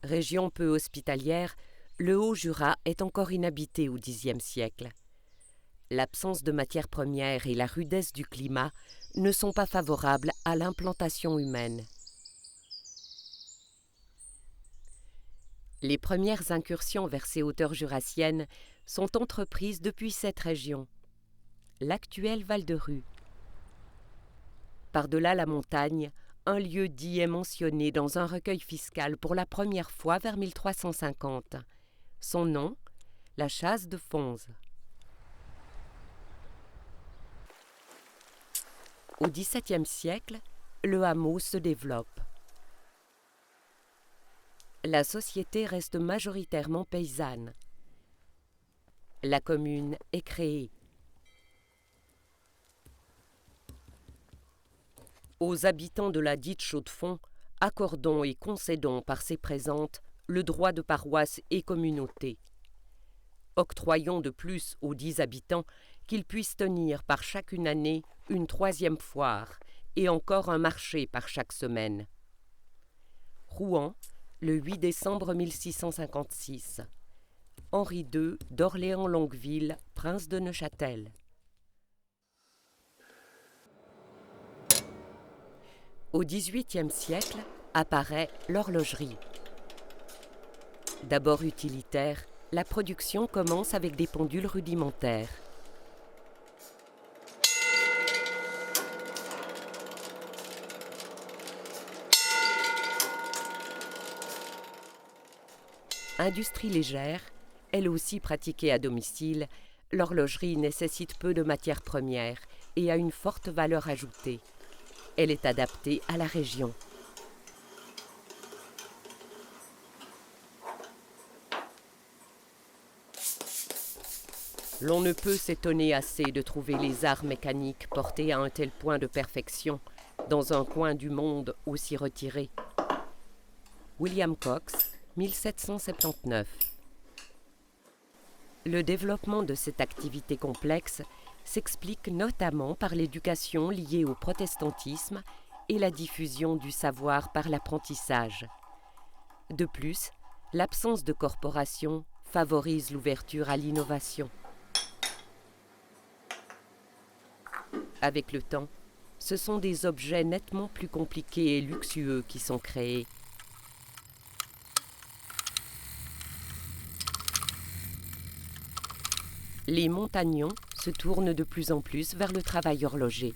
Région peu hospitalière, le Haut-Jura est encore inhabité au Xe siècle. L'absence de matières premières et la rudesse du climat ne sont pas favorables à l'implantation humaine. Les premières incursions vers ces hauteurs jurassiennes sont entreprises depuis cette région, l'actuel Val-de-Ruz. Par-delà la montagne, un lieu dit est mentionné dans un recueil fiscal pour la première fois vers 1350. Son nom, la Chasse de Fonz. Au XVIIe siècle, le hameau se développe. La société reste majoritairement paysanne. La commune est créée. Aux habitants de la dite Chaux-de-Fonds, accordons et concédons par ses présentes le droit de paroisse et communauté. Octroyons de plus aux 10 habitants qu'ils puissent tenir par chacune année une 3e foire et encore un marché par chaque semaine. Rouen, le 8 décembre 1656. Henri II d'Orléans-Longueville, prince de Neuchâtel. Au XVIIIe siècle apparaît l'horlogerie. D'abord utilitaire, la production commence avec des pendules rudimentaires. Industrie légère, elle aussi pratiquée à domicile, l'horlogerie nécessite peu de matières premières et a une forte valeur ajoutée. Elle est adaptée à la région. L'on ne peut s'étonner assez de trouver les arts mécaniques portés à un tel point de perfection dans un coin du monde aussi retiré. William Cox, 1779. Le développement de cette activité complexe s'explique notamment par l'éducation liée au protestantisme et la diffusion du savoir par l'apprentissage. De plus, l'absence de corporation favorise l'ouverture à l'innovation. Avec le temps, ce sont des objets nettement plus compliqués et luxueux qui sont créés. Les montagnons se tournent de plus en plus vers le travail horloger.